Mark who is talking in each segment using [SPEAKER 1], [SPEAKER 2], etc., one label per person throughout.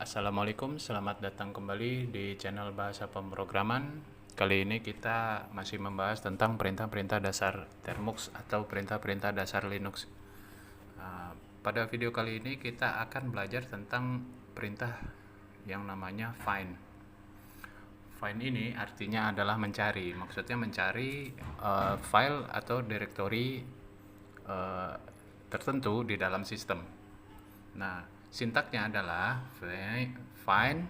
[SPEAKER 1] Assalamualaikum, selamat datang kembali di channel Bahasa Pemrograman. Kali ini kita masih membahas tentang perintah-perintah dasar Termux atau perintah-perintah dasar Linux. Pada video kali ini kita akan belajar tentang perintah yang namanya find. Find ini artinya adalah mencari, maksudnya mencari file atau direktori tertentu di dalam sistem. Nah, sintaknya adalah find,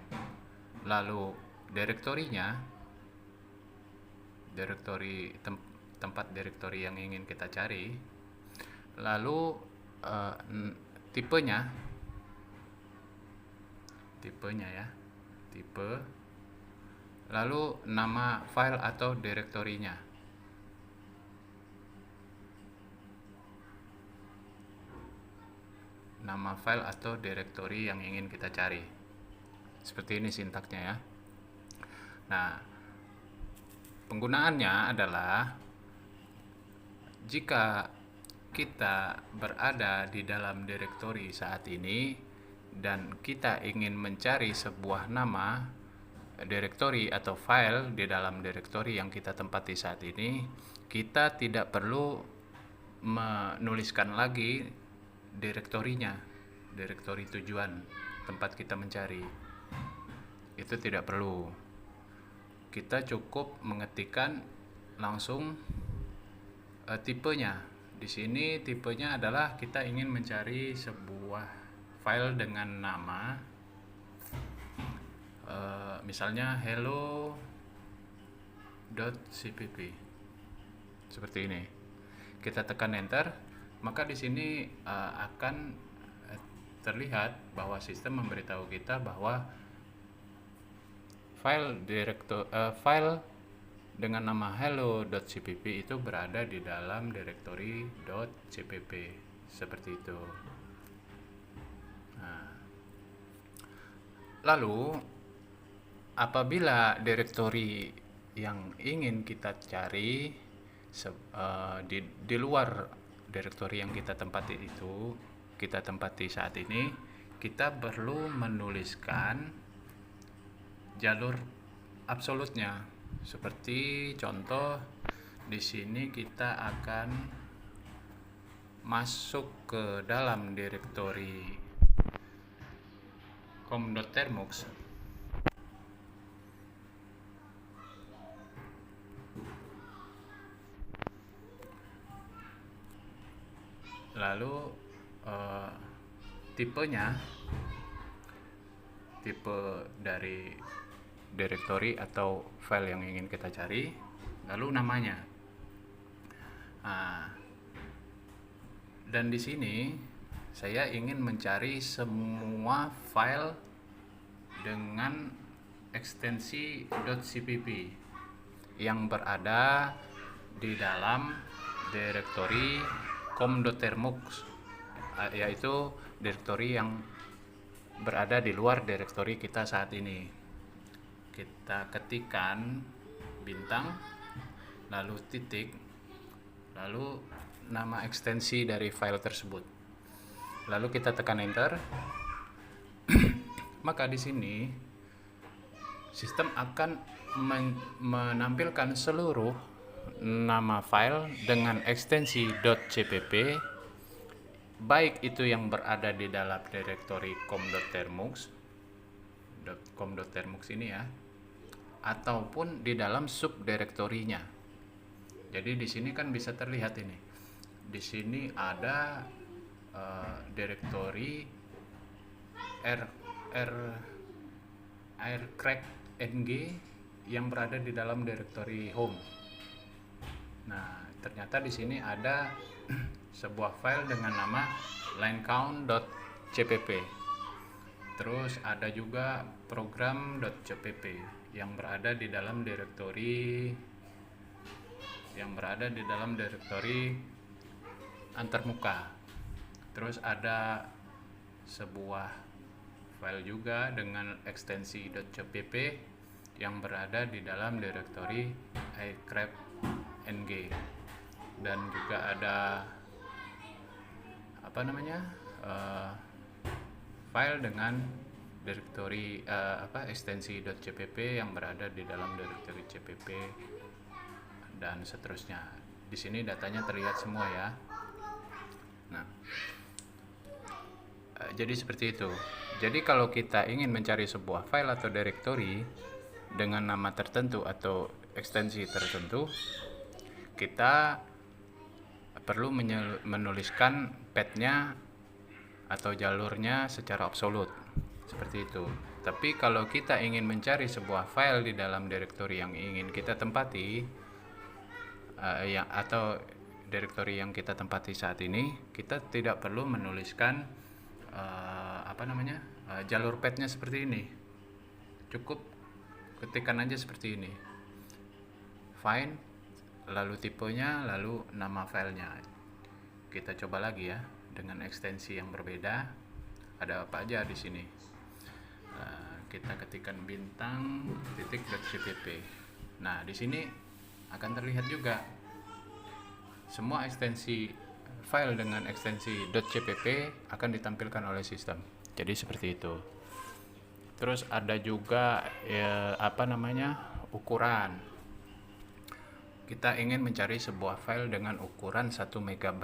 [SPEAKER 1] lalu direktorinya, tempat direktori yang ingin kita cari, lalu tipenya ya, tipe, lalu nama file atau direktorinya. Nama file atau direktori yang ingin kita cari. Seperti ini sintaknya ya. Nah, penggunaannya adalah jika kita berada di dalam direktori saat ini dan kita ingin mencari sebuah nama direktori atau file di dalam direktori yang kita tempati saat ini, kita tidak perlu menuliskan lagi direktorinya, direktori tujuan tempat kita mencari. Itu tidak perlu. Kita cukup mengetikkan langsung tipenya. Di sini tipenya adalah kita ingin mencari sebuah file dengan nama misalnya hello.cpp. Seperti ini. Kita tekan enter, maka di sini akan terlihat bahwa sistem memberitahu kita bahwa file dengan nama hello.cpp itu berada di dalam direktori .cpp, seperti itu. Nah, lalu apabila direktori yang ingin kita cari di luar direktori yang kita tempati saat ini, kita perlu menuliskan jalur absolutnya. Seperti contoh di sini kita akan masuk ke dalam direktori com.termux. Lalu tipenya, tipe dari direktori atau file yang ingin kita cari, lalu namanya. Dan di sini saya ingin mencari semua file dengan ekstensi .cpp yang berada di dalam direktori com.termux, yaitu direktori yang berada di luar direktori kita saat ini. Kita ketikkan bintang, lalu titik, lalu nama ekstensi dari file tersebut. Lalu kita tekan enter. Maka di sini sistem akan menampilkan seluruh nama file dengan ekstensi .cpp, baik itu yang berada di dalam direktori com.termux ini ya, ataupun di dalam subdirektorinya. Jadi di sini kan bisa terlihat ini. Di sini ada direktori aircrack.ng yang berada di dalam direktori home. Nah, ternyata di sini ada sebuah file dengan nama linecount.cpp. Terus ada juga program.cpp yang berada di dalam direktori antarmuka. Terus ada sebuah file juga dengan ekstensi .cpp yang berada di dalam direktori aircraft.ng, dan juga ada file dengan direktori ekstensi .cpp yang berada di dalam direktori cpp dan seterusnya. Di sini datanya terlihat semua ya. Nah, jadi seperti itu. Jadi kalau kita ingin mencari sebuah file atau direktori dengan nama tertentu atau ekstensi tertentu, kita perlu menuliskan path-nya atau jalurnya secara absolut, seperti itu. Tapi kalau kita ingin mencari sebuah file di dalam direktori yang ingin kita tempati, atau direktori yang kita tempati saat ini, kita tidak perlu menuliskan jalur path-nya seperti ini. Cukup ketikkan aja seperti ini, find, lalu tipenya, lalu nama filenya. Kita coba lagi ya dengan ekstensi yang berbeda. Ada apa aja di sini? Kita ketikkan bintang.cpp. Nah, di sini akan terlihat juga semua ekstensi file dengan ekstensi .cpp akan ditampilkan oleh sistem. Jadi seperti itu. Terus ada juga ukuran. Kita ingin mencari sebuah file dengan ukuran 1 MB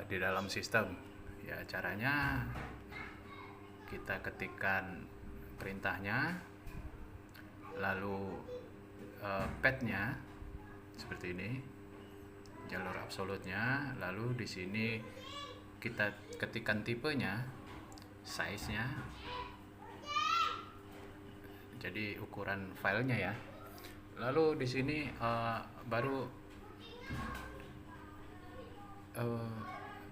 [SPEAKER 1] di dalam sistem. Ya, caranya kita ketikkan perintahnya, lalu path-nya seperti ini, jalur absolutnya, lalu di sini kita ketikkan tipenya, size-nya, jadi ukuran filenya ya. Lalu di sini baru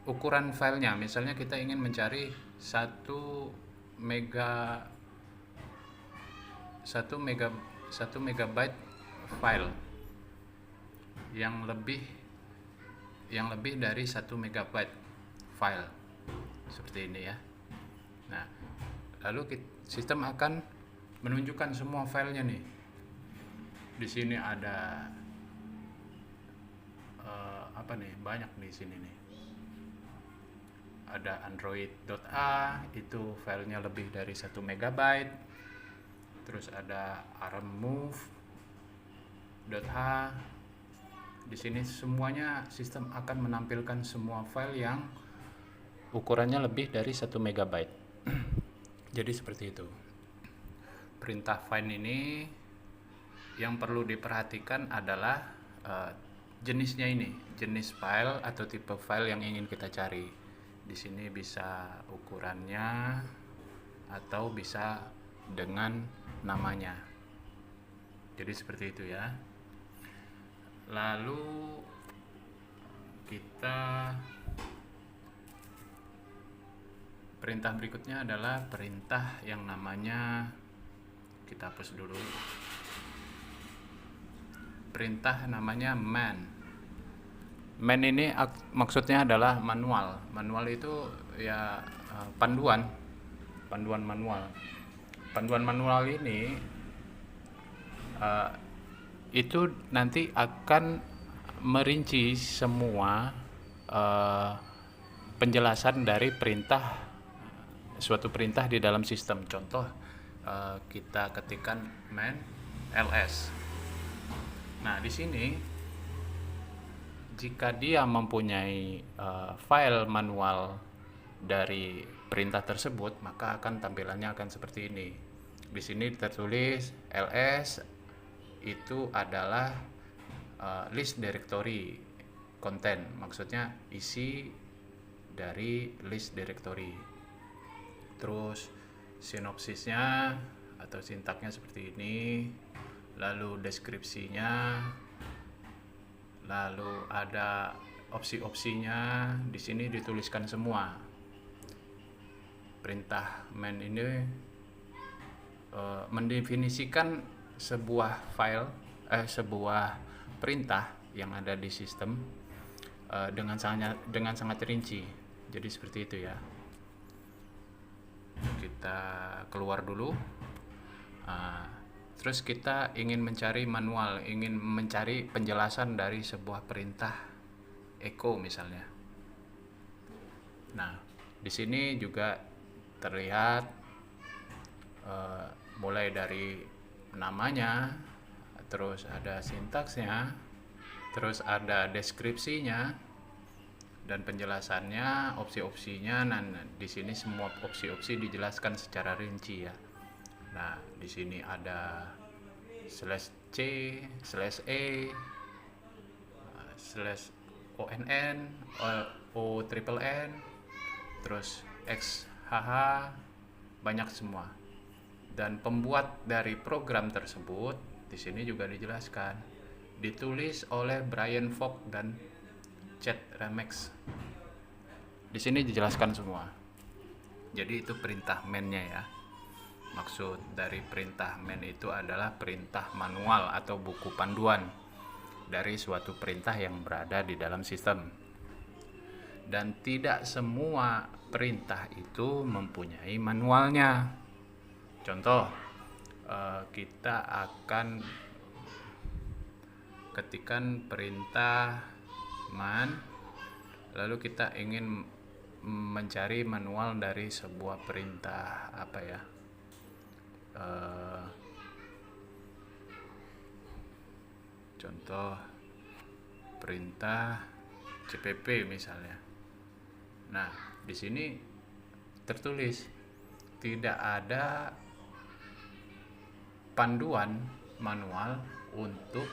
[SPEAKER 1] ukuran filenya. Misalnya kita ingin mencari 1 megabyte file yang lebih dari 1 megabyte file seperti ini ya. Nah, lalu sistem akan menunjukkan semua filenya nih. Di sini ada banyak di sini nih. Ada android.a, itu filenya lebih dari 1 megabyte. Terus ada armmove.h. Di sini semuanya sistem akan menampilkan semua file yang ukurannya lebih dari 1 megabyte. Jadi seperti itu. Perintah find ini yang perlu diperhatikan adalah jenisnya ini, jenis file atau tipe file yang ingin kita cari. Di sini bisa ukurannya atau bisa dengan namanya. Jadi seperti itu ya. Lalu perintah berikutnya adalah perintah yang namanya, kita hapus dulu, perintah namanya man. Man ini maksudnya adalah manual. Manual itu ya panduan manual. Panduan manual ini itu nanti akan merinci semua penjelasan dari suatu perintah di dalam sistem. Contoh, kita ketikkan man ls. Nah, di sini jika dia mempunyai file manual dari perintah tersebut, maka tampilannya akan seperti ini. Di sini tertulis ls itu adalah list directory content, maksudnya isi dari list directory. Terus sinopsisnya atau sintaknya seperti ini, lalu deskripsinya, lalu ada opsi-opsinya. Di sini dituliskan semua. Perintah man ini mendefinisikan sebuah file, sebuah perintah yang ada di sistem dengan sangat rinci. Jadi seperti itu ya. Kita keluar dulu. Terus kita ingin mencari manual, ingin mencari penjelasan dari sebuah perintah echo misalnya. Nah, di sini juga terlihat mulai dari namanya, terus ada sintaksnya, terus ada deskripsinya dan penjelasannya, opsi-opsinya. Nah, di sini semua opsi-opsi dijelaskan secara rinci ya. Nah, di sini ada /c, /e, /onn, o triple n, terus xhh, banyak semua. Dan pembuat dari program tersebut di sini juga dijelaskan, ditulis oleh Brian Fogg dan Chad Remex. Di sini dijelaskan semua. Jadi itu perintah main-nya ya. Maksud dari perintah main itu adalah perintah manual atau buku panduan dari suatu perintah yang berada di dalam sistem. Dan tidak semua perintah itu mempunyai manualnya. Contoh, kita akan ketikkan perintah man, lalu kita ingin mencari manual dari sebuah perintah apa ya, contoh perintah cpp misalnya. Nah, di sini tertulis tidak ada panduan manual untuk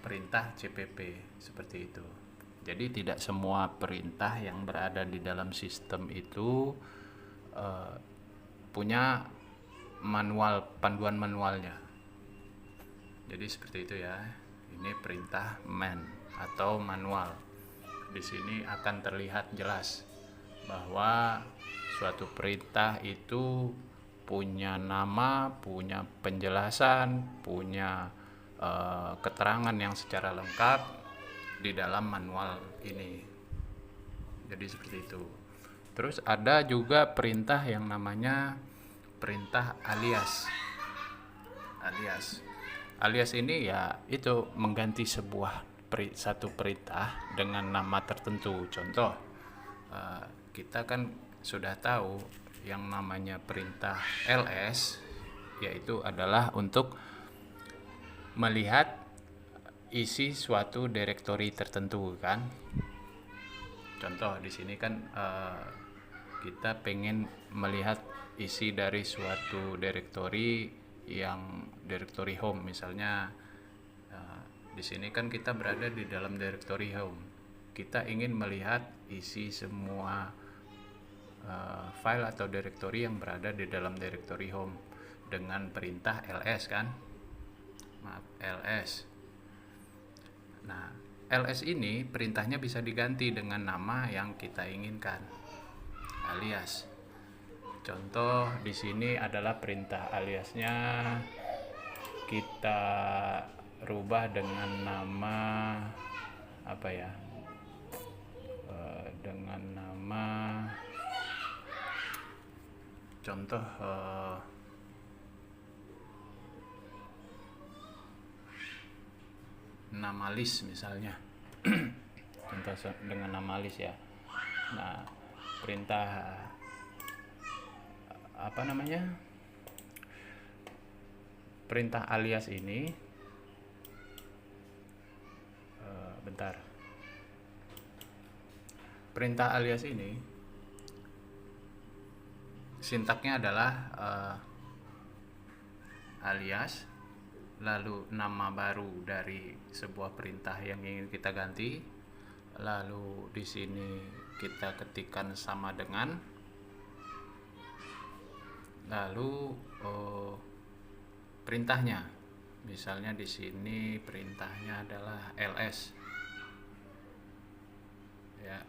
[SPEAKER 1] perintah CPP seperti itu. Jadi tidak semua perintah yang berada di dalam sistem itu punya manual, panduan manualnya. Jadi seperti itu ya. Ini perintah man atau manual. Di sini akan terlihat jelas bahwa suatu perintah itu punya nama, punya penjelasan, punya keterangan yang secara lengkap di dalam manual ini. Jadi seperti itu. Terus ada juga perintah yang namanya perintah alias. Alias ini ya itu mengganti satu perintah dengan nama tertentu. Contoh, kita kan sudah tahu yang namanya perintah ls, yaitu adalah untuk melihat isi suatu direktori tertentu kan. Contoh di sini kan kita pengen melihat isi dari suatu direktori yang direktori home misalnya. Di sini kan kita berada di dalam direktori home. Kita ingin melihat isi semua file atau direktori yang berada di dalam direktori home dengan perintah ls kan. ls. Nah, ls ini perintahnya bisa diganti dengan nama yang kita inginkan, alias. Contoh di sini adalah perintah aliasnya kita rubah dengan nama apa ya? Dengan nama contoh nama list misalnya. Contoh dengan nama list ya. Nah, perintah apa namanya? Perintah alias ini bentar. Perintah alias ini sintaknya adalah alias lalu nama baru dari sebuah perintah yang ingin kita ganti, lalu di sini kita ketikkan sama dengan, lalu perintahnya, misalnya di sini perintahnya adalah ls ya.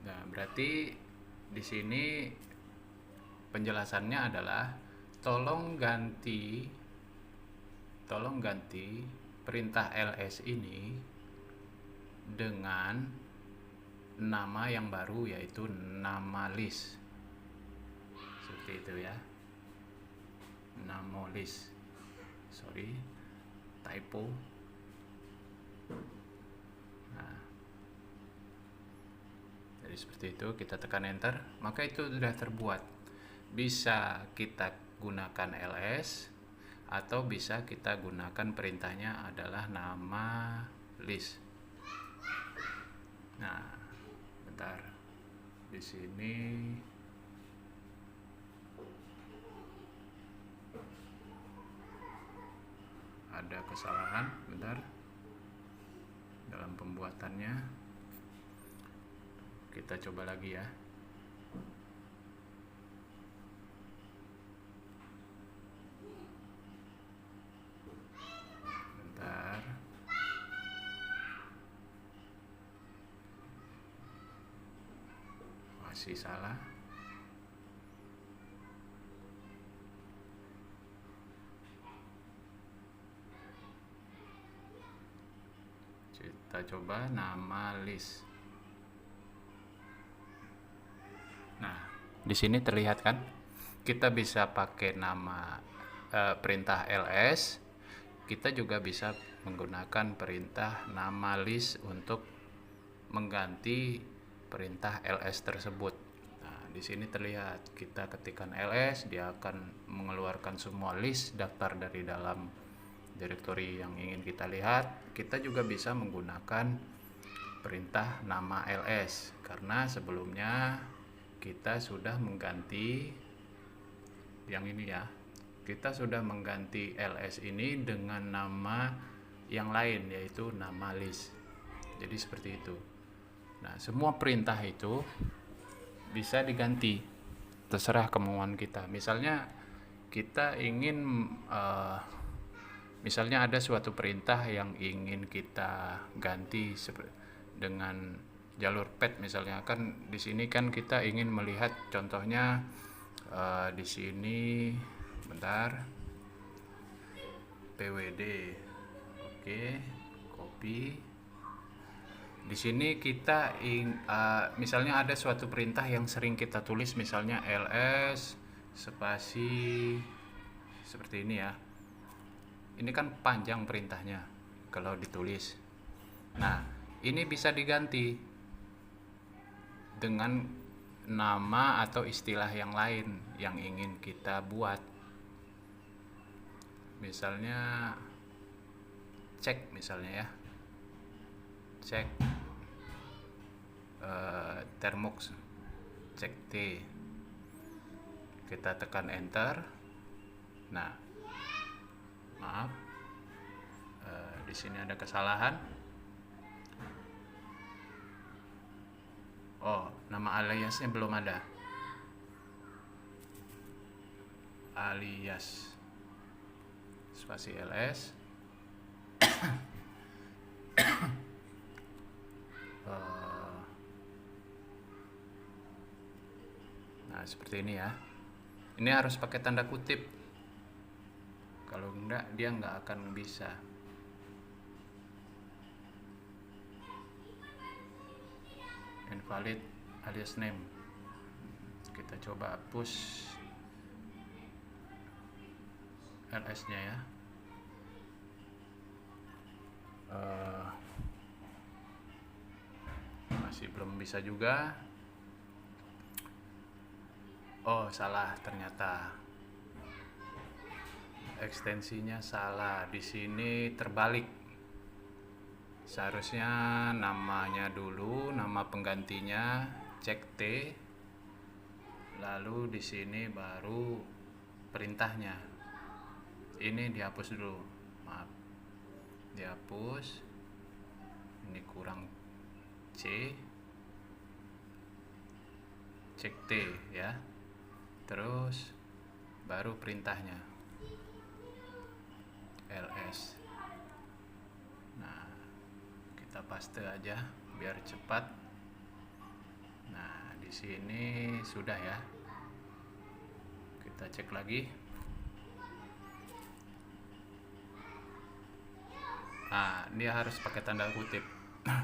[SPEAKER 1] Nah, berarti di sini penjelasannya adalah tolong ganti perintah ls ini dengan nama yang baru, yaitu nama list. Seperti itu ya. Nama list. Sorry, typo. Nah, Jadi seperti itu, kita tekan enter, maka itu sudah terbuat. Bisa kita gunakan ls atau bisa kita gunakan perintahnya adalah nama list. Nah, bentar. Di sini ada kesalahan, bentar. Dalam pembuatannya. Kita coba lagi ya. Bentar. Masih salah. Kita coba nama list. Nah, di sini terlihat kan? Kita bisa pakai nama perintah ls. Kita juga bisa menggunakan perintah nama list untuk mengganti perintah ls tersebut. Nah, di sini terlihat kita ketikkan ls, dia akan mengeluarkan semua list daftar dari dalam direktori yang ingin kita lihat. Kita juga bisa menggunakan perintah nama ls karena sebelumnya kita sudah mengganti yang ini ya. Kita sudah mengganti ls ini dengan nama yang lain, yaitu nama list. Jadi seperti itu. Nah, semua perintah itu bisa diganti, terserah kemauan kita. Misalnya kita ingin misalnya ada suatu perintah yang ingin kita ganti dengan jalur pet misalnya, kan di sini kan kita ingin melihat contohnya di sini, bentar, pwd. Oke, copy. Di sini kita misalnya ada suatu perintah yang sering kita tulis, misalnya ls spasi seperti ini ya. Ini kan panjang perintahnya kalau ditulis. Nah, ini bisa diganti dengan nama atau istilah yang lain yang ingin kita buat. Misalnya cek misalnya ya. Cek termux, cek T. Kita tekan enter. Nah, maaf, di sini ada kesalahan. Oh, nama aliasnya belum ada. Alias spasi ls. Nah, seperti ini ya. Ini harus pakai tanda kutip. Kalau enggak, dia enggak akan bisa. Invalid alias name. Kita coba hapus ls-nya ya. Masih belum bisa juga. Oh, salah ternyata. Ekstensinya salah. Di sini terbalik. Seharusnya namanya dulu, nama penggantinya cek T. Lalu di sini baru perintahnya. Ini dihapus dulu. Maaf. Dihapus. Ini kurang C. Cek T ya. Terus baru perintahnya ls. Nah, kita paste aja biar cepat. Nah, di sini sudah ya. Kita cek lagi. Nah, dia harus pakai tanda kutip.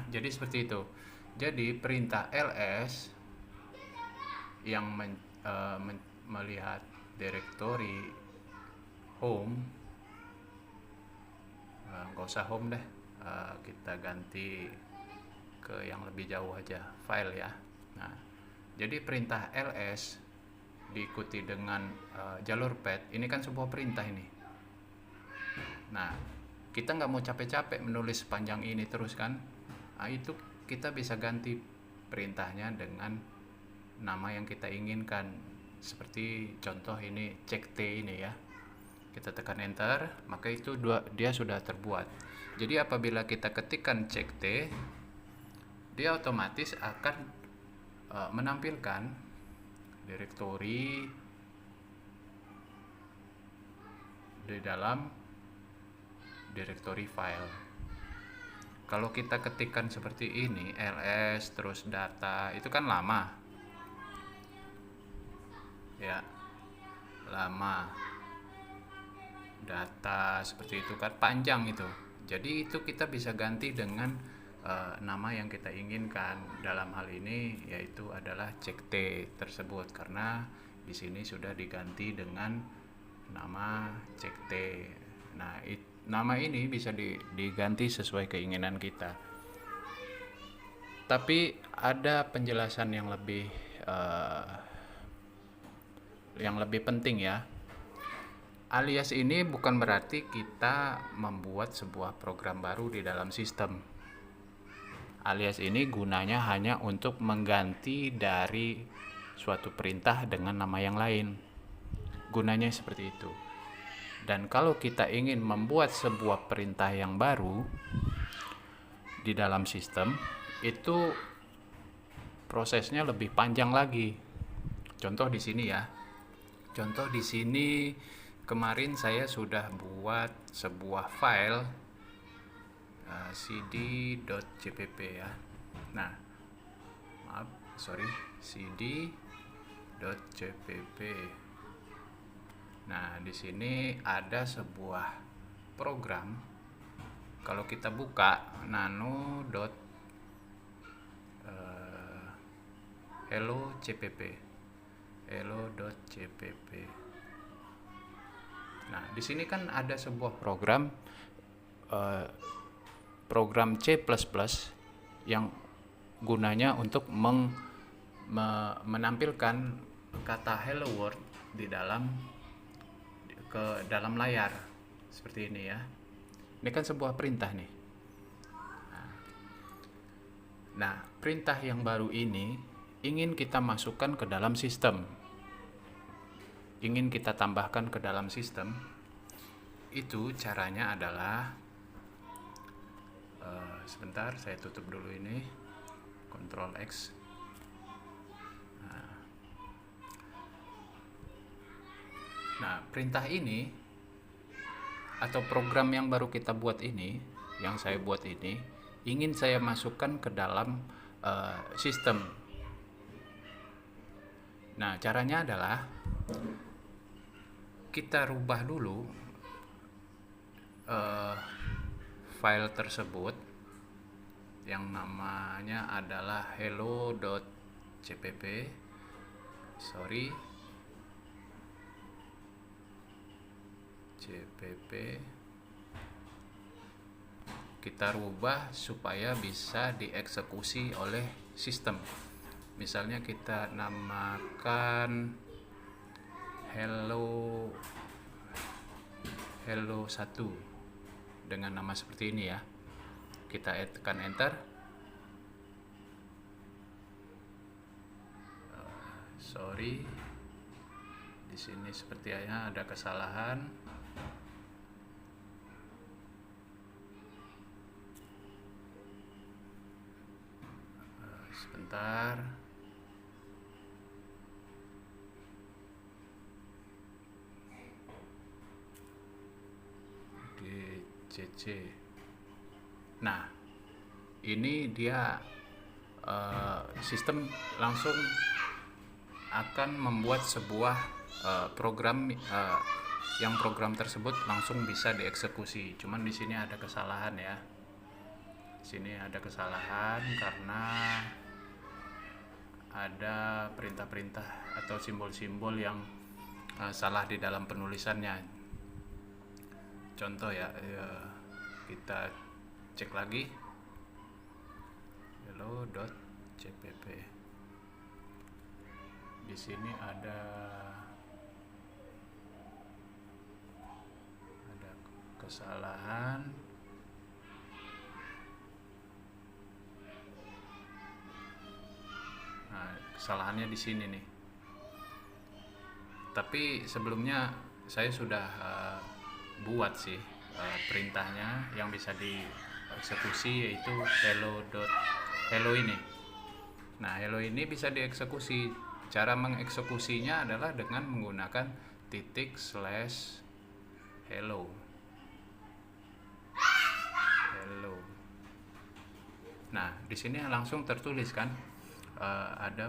[SPEAKER 1] Jadi seperti itu. Jadi perintah ls yang melihat direktori home, nggak usah home deh, kita ganti ke yang lebih jauh aja, file ya. Nah, jadi perintah ls diikuti dengan jalur pet, ini kan sebuah perintah ini. Nah, kita nggak mau capek-capek menulis sepanjang ini terus kan. Nah, itu kita bisa ganti perintahnya dengan nama yang kita inginkan. Seperti contoh ini cek T ini ya. Kita tekan enter, maka itu dia sudah terbuat. Jadi apabila kita ketikkan cek T, dia otomatis akan menampilkan direktori di dalam direktori file. Kalau kita ketikkan seperti ini, ls terus data, itu kan lama. Ya, lama. Data seperti itu kan panjang itu. Jadi itu kita bisa ganti dengan nama yang kita inginkan. Dalam hal ini yaitu adalah cek T tersebut, karena di sini sudah diganti dengan nama cek T. Nah, nama ini bisa diganti sesuai keinginan kita. Tapi ada penjelasan yang lebih penting ya. Alias ini bukan berarti kita membuat sebuah program baru di dalam sistem. Alias ini gunanya hanya untuk mengganti dari suatu perintah dengan nama yang lain. Gunanya seperti itu. Dan kalau kita ingin membuat sebuah perintah yang baru di dalam sistem, itu prosesnya lebih panjang lagi. Contoh di sini ya. Contoh di sini kemarin saya sudah buat sebuah file cd.cpp ya. Nah, cd.cpp. Nah, di sini ada sebuah program. Kalau kita buka hello.cpp. Nah, di sini kan ada sebuah program C++ yang gunanya untuk menampilkan kata hello world di dalam layar seperti ini ya. Ini kan sebuah perintah nih. Nah, perintah yang baru ini ingin kita masukkan ke dalam sistem. Ingin kita tambahkan ke dalam sistem. Itu caranya adalah sebentar, saya tutup dulu ini, Ctrl X. Nah, perintah ini atau program yang baru kita buat ini, yang saya buat ini, ingin saya masukkan ke dalam sistem. Nah, caranya adalah kita rubah dulu file tersebut yang namanya adalah hello.cpp. CPP. Kita rubah supaya bisa dieksekusi oleh sistem. Misalnya kita namakan hello 1 dengan nama seperti ini ya. Kita tekan enter. Di sini sepertinya ada kesalahan. Sebentar. GCC. Nah, ini dia sistem langsung akan membuat sebuah program yang program tersebut langsung bisa dieksekusi. Cuman di sini ada kesalahan ya. Di sini ada kesalahan karena ada perintah-perintah atau simbol-simbol yang salah di dalam penulisannya. Contoh ya, kita cek lagi hello.cpp. Di sini ada kesalahan. Nah, kesalahannya di sini nih. Tapi sebelumnya saya sudah buat sih perintahnya yang bisa dieksekusi, yaitu hello ini. Nah, hello ini bisa dieksekusi. Cara mengeksekusinya adalah dengan menggunakan /hello. Nah, di sini langsung tertulis kan, ada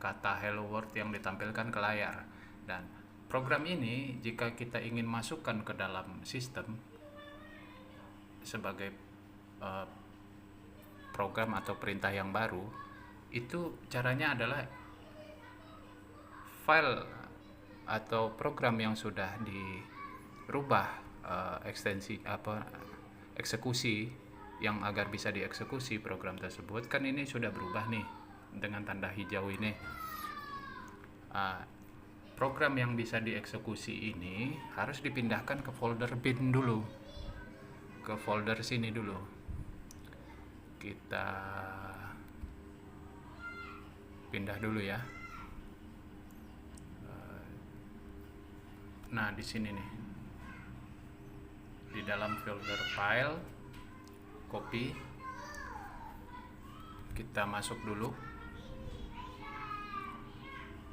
[SPEAKER 1] kata hello world yang ditampilkan ke layar. Dan program ini jika kita ingin masukkan ke dalam sistem sebagai program atau perintah yang baru, itu caranya adalah file atau program yang sudah dirubah eksekusi yang agar bisa dieksekusi program tersebut, kan ini sudah berubah nih dengan tanda hijau ini. Program yang bisa dieksekusi ini harus dipindahkan ke folder bin dulu, ke folder sini dulu. Kita pindah dulu ya. Nah, di sini nih, di dalam folder file, copy, kita masuk dulu.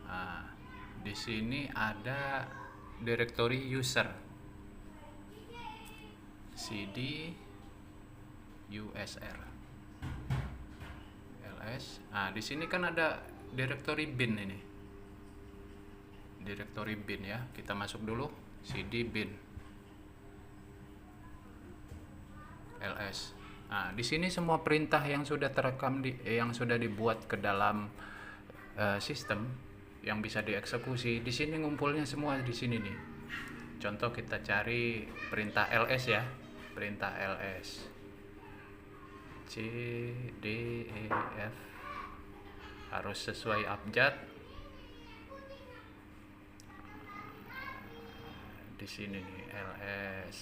[SPEAKER 1] Nah, di sini ada directory user, cd usr ls. Nah, di sini kan ada directory bin ini, directory bin ya. Kita masuk dulu, cd bin ls. Nah, di sini semua perintah yang sudah terekam yang sudah dibuat ke dalam sistem yang bisa dieksekusi, di sini ngumpulnya semua di sini nih. Contoh, kita cari perintah ls ya, perintah ls c d e f, harus sesuai abjad. Di sini nih, ls,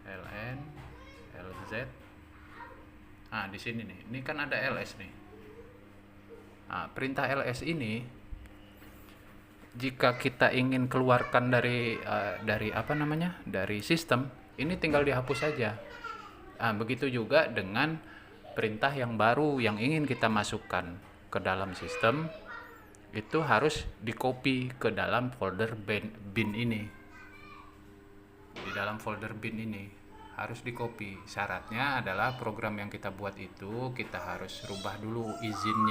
[SPEAKER 1] ln, lz. Nah, di sini nih, ini kan ada ls nih. Nah, perintah ls ini jika kita ingin keluarkan dari sistem, ini tinggal dihapus saja. Nah, begitu juga dengan perintah yang baru yang ingin kita masukkan ke dalam sistem, itu harus di-copy ke dalam folder bin ini. Di dalam folder bin ini harus di-copy. Syaratnya adalah program yang kita buat itu kita harus rubah dulu izinnya.